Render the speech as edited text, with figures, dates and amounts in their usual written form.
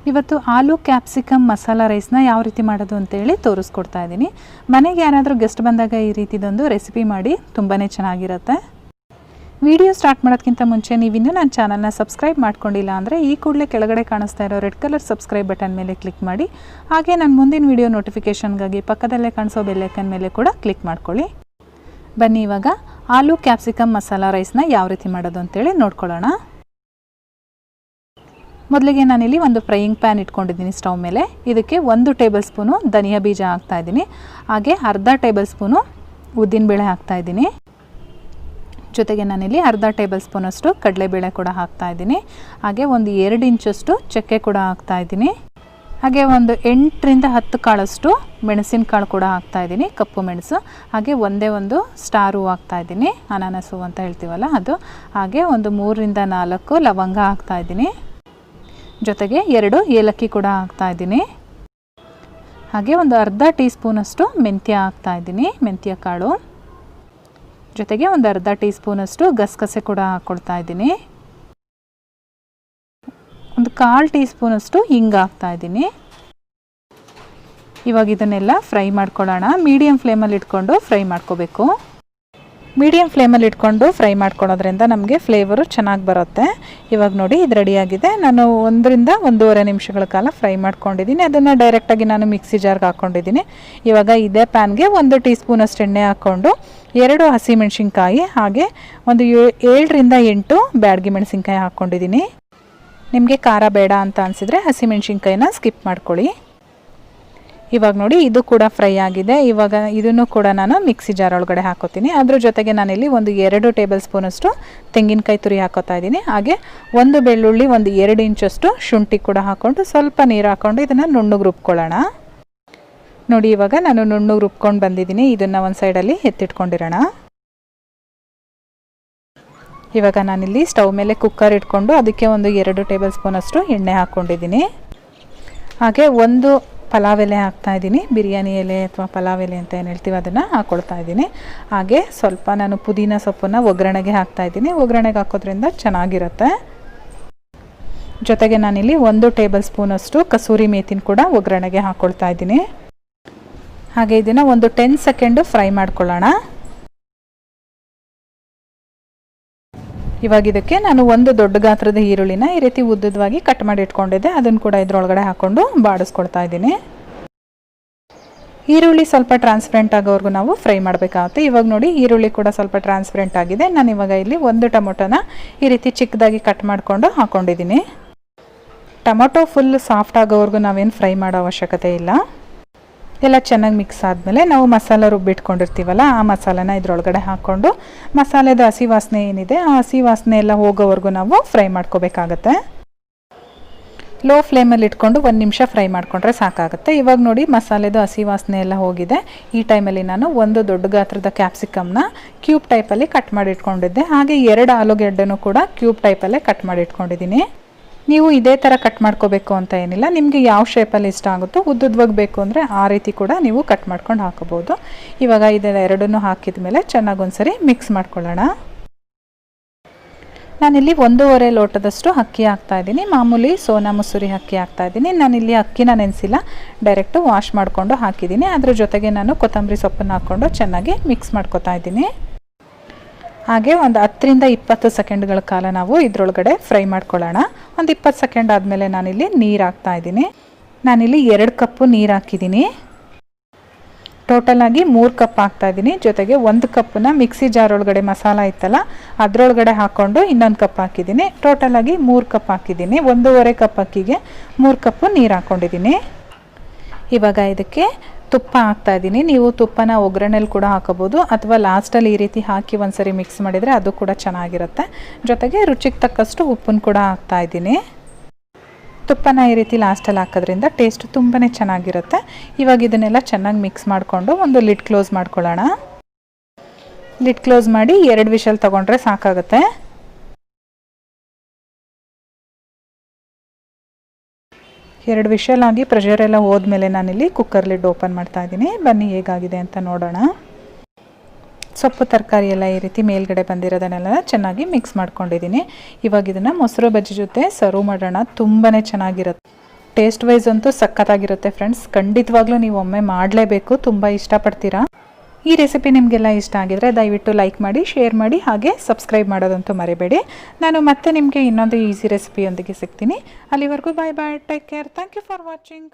ಇವತ್ತು ಆಲೂ ಕ್ಯಾಪ್ಸಿಕಮ್ ಮಸಾಲ ರೈಸ್ನ ಯಾವ ರೀತಿ ಮಾಡೋದು ಅಂತೇಳಿ ತೋರಿಸ್ಕೊಡ್ತಾ ಇದ್ದೀನಿ. ಮನೆಗೆ ಯಾರಾದರೂ ಗೆಸ್ಟ್ ಬಂದಾಗ ಈ ರೀತಿದೊಂದು ರೆಸಿಪಿ ಮಾಡಿ ತುಂಬಾ ಚೆನ್ನಾಗಿರುತ್ತೆ. ವಿಡಿಯೋ ಸ್ಟಾರ್ಟ್ ಮಾಡೋದಕ್ಕಿಂತ ಮುಂಚೆ ನೀವಿನ್ನೂ ನನ್ನ ಚಾನಲ್ನ ಸಬ್ಸ್ಕ್ರೈಬ್ ಮಾಡ್ಕೊಂಡಿಲ್ಲ ಅಂದರೆ ಈ ಕೂಡಲೇ ಕೆಳಗಡೆ ಕಾಣಿಸ್ತಾ ಇರೋ ರೆಡ್ ಕಲರ್ ಸಬ್ಸ್ಕ್ರೈಬ್ ಬಟನ್ ಮೇಲೆ ಕ್ಲಿಕ್ ಮಾಡಿ. ಹಾಗೆ ನನ್ನ ಮುಂದಿನ ವಿಡಿಯೋ ನೋಟಿಫಿಕೇಷನ್ಗಾಗಿ ಪಕ್ಕದಲ್ಲೇ ಕಾಣಿಸೋ ಬೆಲ್ಲೈಕನ್ ಮೇಲೆ ಕೂಡ ಕ್ಲಿಕ್ ಮಾಡ್ಕೊಳ್ಳಿ. ಬನ್ನಿ ಇವಾಗ ಆಲೂ ಕ್ಯಾಪ್ಸಿಕಮ್ ಮಸಾಲ ರೈಸ್ನ ಯಾವ ರೀತಿ ಮಾಡೋದು ಅಂತೇಳಿ ನೋಡ್ಕೊಳ್ಳೋಣ. ಮೊದಲಿಗೆ ನಾನಿಲ್ಲಿ ಒಂದು ಫ್ರೈಯಿಂಗ್ ಪ್ಯಾನ್ ಇಟ್ಕೊಂಡಿದ್ದೀನಿ ಸ್ಟವ್ ಮೇಲೆ. ಇದಕ್ಕೆ 1 ಟೇಬಲ್ ಸ್ಪೂನು ಧನಿಯಾ ಬೀಜ ಹಾಕ್ತಾಯಿದ್ದೀನಿ. ಹಾಗೆ ಅರ್ಧ ಟೇಬಲ್ ಸ್ಪೂನು ಉದ್ದಿನಬೇಳೆ ಹಾಕ್ತಾಯಿದ್ದೀನಿ. ಜೊತೆಗೆ ನಾನಿಲ್ಲಿ ಅರ್ಧ ಟೇಬಲ್ ಸ್ಪೂನಷ್ಟು ಕಡಲೆಬೇಳೆ ಕೂಡ ಹಾಕ್ತಾಯಿದ್ದೀನಿ. ಹಾಗೆ ಒಂದು 2 ಇಂಚಷ್ಟು ಚಕ್ಕೆ ಕೂಡ ಹಾಕ್ತಾಯಿದ್ದೀನಿ. ಹಾಗೆ ಒಂದು 8 ರಿಂದ 10 ಕಾಳಷ್ಟು ಮೆಣಸಿನಕಾಳು ಕೂಡ ಹಾಕ್ತಾಯಿದ್ದೀನಿ, ಕಪ್ಪು ಮೆಣಸು. ಹಾಗೆ ಒಂದು ಸ್ಟಾರ್ ಹೂವು ಹಾಕ್ತಾಯಿದ್ದೀನಿ, ಅನಾನಸು ಅಂತ ಹೇಳ್ತೀವಲ್ಲ ಅದು. ಹಾಗೆ ಒಂದು 3 ರಿಂದ 4 ಲವಂಗ ಹಾಕ್ತಾಯಿದ್ದೀನಿ. ಜೊತೆಗೆ 2 ಏಲಕ್ಕಿ ಕೂಡ ಹಾಕ್ತಾಯಿದ್ದೀನಿ. ಹಾಗೆ ಒಂದು ಅರ್ಧ ಟೀ ಸ್ಪೂನಷ್ಟು ಮೆಂತ್ಯ ಹಾಕ್ತಾಯಿದ್ದೀನಿ, ಮೆಂತ್ಯ ಕಾಳು. ಜೊತೆಗೆ ಒಂದು ಅರ್ಧ ಟೀ ಸ್ಪೂನಷ್ಟು ಗಸಗಸೆ ಕೂಡ ಹಾಕ್ಕೊಳ್ತಾ ಇದ್ದೀನಿ. ಒಂದು 1/4 ಟೀ ಸ್ಪೂನಷ್ಟು ಹಿಂಗೆ ಹಾಕ್ತಾಯಿದ್ದೀನಿ. ಇವಾಗ ಇದನ್ನೆಲ್ಲ ಫ್ರೈ ಮಾಡ್ಕೊಳ್ಳೋಣ. ಮೀಡಿಯಮ್ ಫ್ಲೇಮಲ್ಲಿ ಇಟ್ಕೊಂಡು ಫ್ರೈ ಮಾಡ್ಕೋಬೇಕು. ಮೀಡಿಯಮ್ ಫ್ಲೇಮಲ್ಲಿ ಇಟ್ಕೊಂಡು ಫ್ರೈ ಮಾಡ್ಕೊಳ್ಳೋದ್ರಿಂದ ನಮಗೆ ಫ್ಲೇವರು ಚೆನ್ನಾಗಿ ಬರುತ್ತೆ. ಇವಾಗ ನೋಡಿ ಇದು ರೆಡಿಯಾಗಿದೆ. ನಾನು 1 ರಿಂದ 1.5 ನಿಮಿಷಗಳ ಕಾಲ ಫ್ರೈ ಮಾಡ್ಕೊಂಡಿದ್ದೀನಿ. ಅದನ್ನು ಡೈರೆಕ್ಟಾಗಿ ನಾನು ಮಿಕ್ಸಿ ಜಾರ್ಗೆ ಹಾಕ್ಕೊಂಡಿದ್ದೀನಿ. ಇವಾಗ ಇದೇ ಪ್ಯಾನ್ಗೆ 1 ಟೀ ಸ್ಪೂನಷ್ಟು ಎಣ್ಣೆ ಹಾಕ್ಕೊಂಡು 2 ಹಸಿಮೆಣಸಿನ್ಕಾಯಿ ಹಾಗೆ ಒಂದು 7 ರಿಂದ 8 ಬ್ಯಾಡಗಿ ಮೆಣಸಿನ್ಕಾಯಿ ಹಾಕ್ಕೊಂಡಿದ್ದೀನಿ. ನಿಮಗೆ ಖಾರ ಬೇಡ ಅಂತ ಅನಿಸಿದರೆ ಹಸಿಮೆಣಸಿನ್ಕಾಯಿನ ಸ್ಕಿಪ್ ಮಾಡ್ಕೊಳ್ಳಿ. ಇವಾಗ ನೋಡಿ ಇದು ಕೂಡ ಫ್ರೈ ಆಗಿದೆ. ಇವಾಗ ಇದನ್ನು ಕೂಡ ನಾನು ಮಿಕ್ಸಿ ಜಾರ್ ಒಳಗಡೆ ಹಾಕೋತೀನಿ. ಅದ್ರ ಜೊತೆಗೆ ನಾನಿಲ್ಲಿ ಒಂದು 2 ಟೇಬಲ್ ಸ್ಪೂನಷ್ಟು ತೆಂಗಿನಕಾಯಿ ತುರಿ ಹಾಕೋತಾ ಇದ್ದೀನಿ. ಹಾಗೆ ಒಂದು ಬೆಳ್ಳುಳ್ಳಿ, ಒಂದು 2 ಇಂಚಷ್ಟು ಶುಂಠಿ ಕೂಡ ಹಾಕ್ಕೊಂಡು ಸ್ವಲ್ಪ ನೀರು ಹಾಕ್ಕೊಂಡು ಇದನ್ನು ನುಣ್ಣಗೆ ರುಬ್ಕೊಳ್ಳೋಣ. ನೋಡಿ ಇವಾಗ ನಾನು ನುಣ್ಣಗೆ ರುಬ್ಕೊಂಡು ಬಂದಿದ್ದೀನಿ. ಇದನ್ನು ಒಂದು ಸೈಡಲ್ಲಿ ಎತ್ತಿಟ್ಕೊಂಡಿರೋಣ. ಇವಾಗ ನಾನಿಲ್ಲಿ ಸ್ಟವ್ ಮೇಲೆ ಕುಕ್ಕರ್ ಇಟ್ಕೊಂಡು ಅದಕ್ಕೆ ಒಂದು 2 ಟೇಬಲ್ ಸ್ಪೂನಷ್ಟು ಎಣ್ಣೆ ಹಾಕ್ಕೊಂಡಿದ್ದೀನಿ. ಹಾಗೆ ಒಂದು ಪಲಾವ್ ಎಲೆ ಹಾಕ್ತಾಯಿದ್ದೀನಿ, ಬಿರಿಯಾನಿ ಎಲೆ ಅಥವಾ ಪಲಾವ್ ಎಲೆ ಅಂತ ಏನು ಹೇಳ್ತೀವಿ ಅದನ್ನು ಹಾಕ್ಕೊಳ್ತಾ ಇದ್ದೀನಿ. ಹಾಗೆ ಸ್ವಲ್ಪ ನಾನು ಪುದೀನ ಸೊಪ್ಪನ್ನು ಒಗ್ಗರಣೆಗೆ ಹಾಕ್ತಾಯಿದ್ದೀನಿ. ಒಗ್ಗರಣೆಗೆ ಹಾಕೋದ್ರಿಂದ ಚೆನ್ನಾಗಿರುತ್ತೆ. ಜೊತೆಗೆ ನಾನಿಲ್ಲಿ 1 ಟೇಬಲ್ ಸ್ಪೂನಷ್ಟು ಕಸೂರಿ ಮೇಥಿನ ಕೂಡ ಒಗ್ಗರಣೆಗೆ ಹಾಕ್ಕೊಳ್ತಾ ಇದ್ದೀನಿ. ಹಾಗೆ ಇದನ್ನು ಒಂದು 10 ಸೆಕೆಂಡು ಫ್ರೈ ಮಾಡ್ಕೊಳ್ಳೋಣ. ಇವಾಗ ಇದಕ್ಕೆ ನಾನು ಒಂದು ದೊಡ್ಡ ಗಾತ್ರದ ಈರುಳ್ಳಿನ ಈ ರೀತಿ ಉದ್ದವಾಗಿ ಕಟ್ ಮಾಡಿ ಇಟ್ಕೊಂಡಿದ್ದೆ. ಅದನ್ನು ಕೂಡ ಇದರೊಳಗಡೆ ಹಾಕ್ಕೊಂಡು ಬಾಡಿಸ್ಕೊಳ್ತಾ ಇದ್ದೀನಿ. ಈರುಳ್ಳಿ ಸ್ವಲ್ಪ ಟ್ರಾನ್ಸ್ಪರೆಂಟ್ ಆಗೋವರೆಗೂ ನಾವು ಫ್ರೈ ಮಾಡಬೇಕಾಗುತ್ತೆ. ಇವಾಗ ನೋಡಿ ಈರುಳ್ಳಿ ಕೂಡ ಸ್ವಲ್ಪ ಟ್ರಾನ್ಸ್ಪರೆಂಟ್ ಆಗಿದೆ. ನಾನು ಇವಾಗ ಇಲ್ಲಿ 1 ಟೊಮೊಟೊನ ಈ ರೀತಿ ಚಿಕ್ಕದಾಗಿ ಕಟ್ ಮಾಡಿಕೊಂಡು ಹಾಕ್ಕೊಂಡಿದ್ದೀನಿ. ಟೊಮೊಟೊ ಫುಲ್ ಸಾಫ್ಟ್ ಆಗೋವರೆಗೂ ನಾವೇನು ಫ್ರೈ ಮಾಡೋ ಅವಶ್ಯಕತೆ ಇಲ್ಲ. ಎಲ್ಲ ಚೆನ್ನಾಗಿ ಮಿಕ್ಸ್ ಆದಮೇಲೆ ನಾವು ಮಸಾಲ ರುಬ್ಬಿಟ್ಕೊಂಡಿರ್ತೀವಲ್ಲ ಆ ಮಸಾಲೆನ ಇದರೊಳಗಡೆ ಹಾಕ್ಕೊಂಡು ಮಸಾಲೆದ ಹಸಿ ವಾಸನೆ ಏನಿದೆ ಆ ಹಸಿ ವಾಸನೆ ಎಲ್ಲ ಹೋಗೋವರೆಗೂ ನಾವು ಫ್ರೈ ಮಾಡ್ಕೋಬೇಕಾಗತ್ತೆ. ಲೋ ಫ್ಲೇಮಲ್ಲಿ ಇಟ್ಕೊಂಡು 1 ನಿಮಿಷ ಫ್ರೈ ಮಾಡಿಕೊಂಡ್ರೆ ಸಾಕಾಗುತ್ತೆ. ಇವಾಗ ನೋಡಿ ಮಸಾಲೆದು ಹಸಿ ವಾಸನೆ ಎಲ್ಲ ಹೋಗಿದೆ. ಈ ಟೈಮಲ್ಲಿ ನಾನು ಒಂದು ದೊಡ್ಡ ಗಾತ್ರದ ಕ್ಯಾಪ್ಸಿಕಮ್ನ ಕ್ಯೂಬ್ ಟೈಪಲ್ಲಿ ಕಟ್ ಮಾಡಿ ಇಟ್ಕೊಂಡಿದ್ದೆ. ಹಾಗೆ 2 ಆಲೂಗೆಡ್ಡೆನೂ ಕೂಡ ಕ್ಯೂಬ್ ಟೈಪಲ್ಲೇ ಕಟ್ ಮಾಡಿ ಇಟ್ಕೊಂಡಿದ್ದೀನಿ. ನೀವು ಇದೇ ಥರ ಕಟ್ ಮಾಡ್ಕೋಬೇಕು ಅಂತ ಏನಿಲ್ಲ. ನಿಮಗೆ ಯಾವ ಶೇಪಲ್ಲಿ ಇಷ್ಟ ಆಗುತ್ತೋ ಉದ್ದುದ್ವಾಗಿ ಬೇಕು ಅಂದರೆ ಆ ರೀತಿ ಕೂಡ ನೀವು ಕಟ್ ಮಾಡ್ಕೊಂಡು ಹಾಕೋಬೋದು. ಇವಾಗ ಇದೆರಡನ್ನೂ ಹಾಕಿದ ಮೇಲೆ ಚೆನ್ನಾಗಿ ಒಂದ್ಸರಿ ಮಿಕ್ಸ್ ಮಾಡ್ಕೊಳ್ಳೋಣ. ನಾನಿಲ್ಲಿ 1.5 ಲೋಟದಷ್ಟು ಅಕ್ಕಿ ಹಾಕ್ತಾಯಿದ್ದೀನಿ. ಮಾಮೂಲಿ ಸೋನಾ ಮಸೂರಿ ಅಕ್ಕಿ ಹಾಕ್ತಾಯಿದ್ದೀನಿ. ನಾನಿಲ್ಲಿ ಅಕ್ಕಿನ ನೆನೆಸಿಲ್ಲ, ಡೈರೆಕ್ಟು ವಾಶ್ ಮಾಡಿಕೊಂಡು ಹಾಕಿದ್ದೀನಿ. ಅದ್ರ ಜೊತೆಗೆ ನಾನು ಕೊತ್ತಂಬರಿ ಸೊಪ್ಪನ್ನು ಹಾಕ್ಕೊಂಡು ಚೆನ್ನಾಗಿ ಮಿಕ್ಸ್ ಮಾಡ್ಕೊತಾ ಇದ್ದೀನಿ. ಹಾಗೆ ಒಂದು 10 ರಿಂದ 20 ಸೆಕೆಂಡ್ಗಳ ಕಾಲ ನಾವು ಇದರೊಳಗಡೆ ಫ್ರೈ ಮಾಡ್ಕೊಳ್ಳೋಣ. ಒಂದು 20 ಸೆಕೆಂಡ್ ಆದಮೇಲೆ ನಾನಿಲ್ಲಿ ನೀರು ಹಾಕ್ತಾಯಿದ್ದೀನಿ. ನಾನಿಲ್ಲಿ 2 ಕಪ್ಪು ನೀರು ಹಾಕಿದ್ದೀನಿ. ಟೋಟಲಾಗಿ 3 ಕಪ್ ಹಾಕ್ತಾಯಿದ್ದೀನಿ. ಜೊತೆಗೆ 1 ಕಪ್ಪನ್ನ ಮಿಕ್ಸಿ ಜಾರ್ ಒಳಗಡೆ ಮಸಾಲ ಇತ್ತಲ್ಲ ಅದರೊಳಗಡೆ ಹಾಕ್ಕೊಂಡು ಇನ್ನೊಂದು ಕಪ್ ಹಾಕಿದ್ದೀನಿ. ಟೋಟಲಾಗಿ 3 ಕಪ್ ಹಾಕಿದ್ದೀನಿ. 1.5 ಕಪ್ ಅಕ್ಕಿಗೆ 3 ಕಪ್ಪು ನೀರು ಹಾಕ್ಕೊಂಡಿದ್ದೀನಿ. ಇವಾಗ ಇದಕ್ಕೆ ತುಪ್ಪ ಹಾಕ್ತಾಯಿದ್ದೀನಿ. ನೀವು ತುಪ್ಪನ ಒಗ್ಗರಣೆಲಿ ಕೂಡ ಹಾಕೋಬೋದು ಅಥವಾ ಲಾಸ್ಟಲ್ಲಿ ಈ ರೀತಿ ಹಾಕಿ ಒಂದ್ಸರಿ ಮಿಕ್ಸ್ ಮಾಡಿದರೆ ಅದು ಕೂಡ ಚೆನ್ನಾಗಿರುತ್ತೆ. ಜೊತೆಗೆ ರುಚಿಗೆ ತಕ್ಕಷ್ಟು ಉಪ್ಪನ್ನು ಕೂಡ ಹಾಕ್ತಾಯಿದ್ದೀನಿ. ತುಪ್ಪನ ಈ ರೀತಿ ಲಾಸ್ಟಲ್ಲಿ ಹಾಕೋದ್ರಿಂದ ಟೇಸ್ಟ್ ತುಂಬಾ ಚೆನ್ನಾಗಿರುತ್ತೆ. ಇವಾಗ ಇದನ್ನೆಲ್ಲ ಚೆನ್ನಾಗಿ ಮಿಕ್ಸ್ ಮಾಡಿಕೊಂಡು ಒಂದು ಲಿಡ್ ಕ್ಲೋಸ್ ಮಾಡ್ಕೊಳ್ಳೋಣ. ಲಿಡ್ ಕ್ಲೋಸ್ ಮಾಡಿ 2 ವಿಷಲ್ ತೊಗೊಂಡ್ರೆ ಸಾಕಾಗುತ್ತೆ. 2 ವಿಷಲ್ ಆಗಿ ಪ್ರೆಷರ್ ಎಲ್ಲ ಹೋದ್ಮೇಲೆ ನಾನಿಲ್ಲಿ ಕುಕ್ಕರ್ ಲಿಡ್ ಓಪನ್ ಮಾಡ್ತಾ ಇದ್ದೀನಿ. ಬನ್ನಿ ಹೇಗಾಗಿದೆ ಅಂತ ನೋಡೋಣ. ಸೊಪ್ಪು ತರಕಾರಿ ಎಲ್ಲ ಈ ರೀತಿ ಮೇಲ್ಗಡೆ ಬಂದಿರೋದನ್ನೆಲ್ಲ ಚೆನ್ನಾಗಿ ಮಿಕ್ಸ್ ಮಾಡ್ಕೊಂಡಿದ್ದೀನಿ. ಇವಾಗ ಇದನ್ನು ಮೊಸರು ಬಜ್ಜಿ ಜೊತೆ ಸರ್ವ್ ಮಾಡೋಣ. ತುಂಬಾ ಚೆನ್ನಾಗಿರುತ್ತೆ. ಟೇಸ್ಟ್ ವೈಸ್ ಅಂತೂ ಸಖತ್ತಾಗಿರುತ್ತೆ ಫ್ರೆಂಡ್ಸ್. ಖಂಡಿತವಾಗ್ಲೂ ನೀವು ಒಮ್ಮೆ ಮಾಡಲೇಬೇಕು, ತುಂಬ ಇಷ್ಟಪಡ್ತೀರಾ. ಈ ರೆಸಿಪಿ ನಿಮಗೆಲ್ಲ ಇಷ್ಟ ಆಗಿದರೆ ದಯವಿಟ್ಟು ಲೈಕ್ ಮಾಡಿ, ಶೇರ್ ಮಾಡಿ, ಹಾಗೆ ಸಬ್ಸ್ಕ್ರೈಬ್ ಮಾಡೋದಂತೂ ಮರಿಬೇಡಿ. ನಾನು ಮತ್ತೆ ನಿಮಗೆ ಇನ್ನೊಂದು ಈಸಿ ರೆಸಿಪಿಯೊಂದಿಗೆ ಸಿಗ್ತೀನಿ. ಅಲ್ಲಿವರೆಗೂ bye bye, take care, thank you for watching.